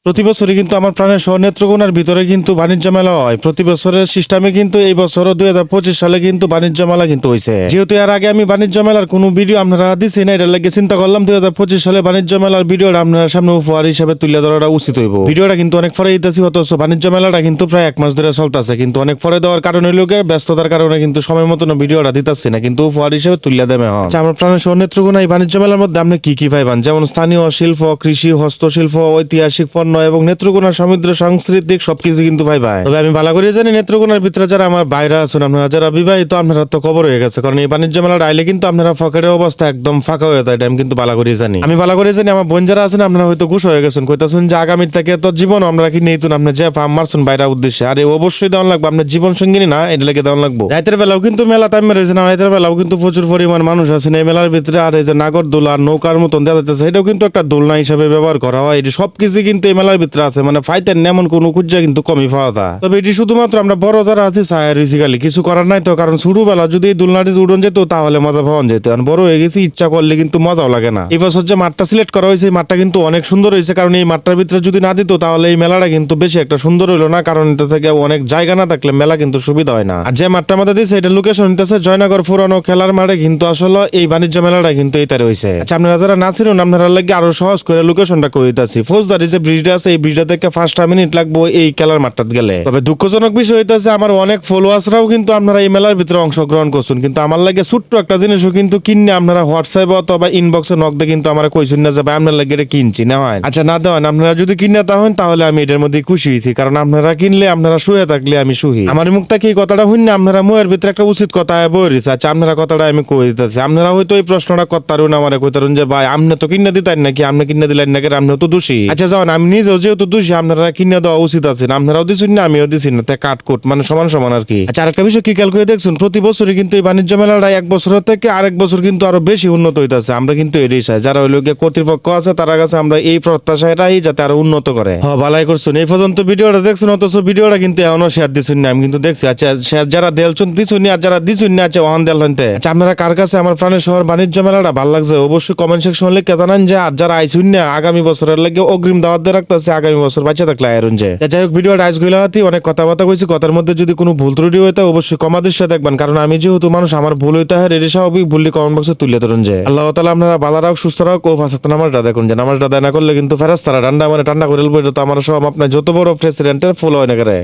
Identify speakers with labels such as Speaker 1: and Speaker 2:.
Speaker 1: প্রতি বছরই কিন্তু আমার প্রাণের শহর নেত্রকোনার ভিতরে কিন্তু বাণিজ্য মেলা হয়। প্রতি বছরের সিস্টেমে কিন্তু এই বছরও 2025 সালে কিন্তু বাণিজ্য মেলা কিন্তু হয়েছে। যেহেতু এর আগে আমি বাণিজ্য মেলার কোনো ভিডিও আপনারা দিছি না, এটা লাগে চিন্তা করলাম 2025 সালে বাণিজ্য মেলার ভিডিওটা আপনার সামনে উপহার হিসেবে তুলে ধরাটা উচিত হইব। ভিডিওটা কিন্তু অনেক পরে দিতেছি, অথচ বাণিজ্য মেলাটা কিন্তু প্রায় 1 মাস ধরে চলতেছে, কিন্তু অনেক পরে দেওয়ার কারণে লোকের ব্যস্ততার কারণে কিন্তু সময় মতন ভিডিওটা দিতেছি না, কিন্তু উপহার হিসেবে তুলে দেবে। আচ্ছা, আমার প্রাণের শহর নেত্রকোনা এই বাণিজ্য মেলার মধ্যে আপনি কি কি পাইবেন, যেমন স্থানীয় শিল্প, কৃষি, হস্তশিল্প, ঐতিহাসিক পণ্য এবং নেত্রকোনার সমুদ্র সাংস্কৃতিক সবকিছু কিন্তু পাইবা। তবে আমি ভালো করে জানি নেত্রকোনার ভিতরে যারা আমার বাইরে আছেন, আপনারা যারা বিবাহিত, আপনারা তো খবর হয়ে গেছে, কারণ এই বাণিজ্য মেলাটা আইলে কিন্তু আপনারা পকেটের অবস্থা একদম ফাঁকা হয়ে যায়। আমি কিন্তু ভালো করে জানি, আমি ভালো করে জানি আমার বোন যারা আছেন আপনারা হয়তো খুশ হয়ে গেছেন, কইতাছেন যে আগামী থেকে তো জীবন আমরা কি নেই, আপনি যে ফার্ম মারছেন বাইরের উদ্দেশ্যে, আরে অবশ্যই দেওয়া লাগবে, আপনার জীবন সঙ্গিনী না, এটা লেগে দেওয়া লাগবে। রাতের বেলাও কিন্তু মেলা টাইম রয়েছে না, রাতের বেলাও কিন্তু প্রচুর পরিমাণ মানুষ আছেন এই মেলার ভিতরে। আর এই যে নাগরদোলা, নৌকার মতন দেখা যাচ্ছে, এটাও কিন্তু একটা দোলনা হিসাবে ব্যবহার করা হয়। এটি সবকিছু কিন্তু এই মেলার ভিতরে আছে, মানে ফাইতেন এমন কোন খুঁজা কিন্তু কমই পাওয়া যায়। তবে এটি শুধুমাত্র আমরা বড় যারা আছি সায়ারিসিক্যালি কিছু করার নাই তো, কারণ ছোটবেলা যদি এই দোলনাটি উড়ন যেত তাহলে মজা পাওয়া যেত, আর বড় হয়ে গেছি ইচ্ছা করলে কিন্তু মজাও লাগে না। এই বছর যে মাঠটা সিলেক্ট করা হয়েছে এই মাঠটা কিন্তু অনেক সুন্দর হয়েছে, কারণ এই মাঠটার ভিতরে যদি না দিত তাহলে এই মেলাটা কিন্তু বেশি একটা সুন্দর হইলো না, কারণ এটা থেকে অনেক জায়গা না থাকলে মেলা কিন্তু সুবিধা হয় না। আর যে মাঠটা মধ্যে দিয়েছে এটা লোকেশন নিতেছে জয়নগর পুরানো খেলার মাঠে, কিন্তু আসলে এই বাণিজ্য মেলাটা কিন্তু এইটা রয়েছে। আচ্ছা, আপনারা যারা না ছিলেন আপনারা লাগে আরো সহজ করে লোকেশনটা করে দিতেছি। ফৌজদারি যে ব্রিজটা আছে এই ব্রিজটা থেকে 5টা মিনিট লাগবে এই খেলার মাঠটা গেলে। তবে দুঃখজনক বিষয় হইতেছে আমার অনেক ফলোয়ার্সরাও কিন্তু আপনারা এই মেলার ভিতরে অংশগ্রহণ করছেন, কিন্তু আমার লাগে ছোট্ট একটা জিনিসও কিন্তু কিনে আপনারা হোয়াটসঅ্যাপে অথবা ইনবক্সে নক দিয়ে কিন্তু আমার কইছেন না যে ভাই আপনার লাগে এটা কিনছি না হয়। আচ্ছা, না দেওয়ান, আপনারা যদি কিনে দেওয়া তাহলে আমি এটার মধ্যে খুশি হয়েছি, কারণ আপনারা কিনলে আপনারা শুয়ে থাকলে আমি সুখী। আমার মুখ থেকে এই কথাটা শুনলে আপনারা মুয়ের ভিতরে একটা উচিত কথা বইছে। আচ্ছা, আপনারা কথাটা আমি কই দিতেছি, আপনারা হয়তো এই প্রশ্নটা করতারুন আমার কইতারুন যে ভাই আপনি তো কিনে দিতেন নাকি, আপনি কিনে দিলেন নাকি, আপনি তো দোষী। আচ্ছা যাওয়ান, আমি নিজেও যেহেতু দোষী আপনারা কিনে দেওয়া উচিত আছে, আপনারাও দিচ্ছেন না আমিও দিচ্ছি না, তাই কাটকুট মানে সমান সমান আর কি। আচ্ছা, আরেকটা বিষয় কি খেয়াল করে দেখছেন, প্রতি বছরই কিন্তু এই বাণিজ্য মেলাটা 1 বছরের থেকে আরেক বছর কিন্তু আরো বেশি উন্নত হইতেছে। আমরা কিন্তু এটাই চাই, যারা ওই লোকে কর্তৃপক্ষ আছে তারা কাছে আমরা এই প্রত্যাশায় রাখি যাতে আরো উন্নত করে। হ্যাঁ, ভালাই করছেন। এই পর্যন্ত ভিডিওটা দেখছেন, অথচ ভিডিওটা কিন্তু এখনো শেয়ার দিচ্ছেন না, আমি কিন্তু দেখছি। আচ্ছা, শেয়ার যারা দেলছেন দিচ্ছেন আর যারা দিচ্ছেন না আচ্ছা ওহান দেল হইতে। আচ্ছা, আপনারা কার কাছে আমার প্রাণের শহর বাণিজ্য মেলাটা ভালো লাগছে অবশ্যই কমেন্ট সেকশন লিখে জানান যে, আর যারা আইসুন না আগামী বছরের লাগে অগ্রিম দাওয়াত দিয়ে রাখতেছে, আগামী বছর বাচ্চা থাকলে আয়রন যে। যাই হোক, ভিডিওটা আইস গইলা হাতি অনেক কথাবার্তা কইছি, কথার মধ্যে যদি কোনো ভুল ত্রুটি হইতে অবশ্যই কমা দৃষ্টিতে দেখবেন, কারণ আমি যেহেতু মানুষ আমার ভুল হইতে হয় এর স্বাভাবিক, ভুলটি কমেন্ট বক্সে তুলে ধরুন যে। আল্লাহ তাআলা আপনারা ভালো রাখ, সুস্থ রাখ ও ফাসাত নামাজটা দেখুন যে, নামাজটা দেয় না করলে কিন্তু ফেরেশতারা ঠান্ডা করে ঠান্ডা করে বলবে, তো আমার সব আপনার যত বড় প্রেসিডেন্টের ফুল হয় না করে।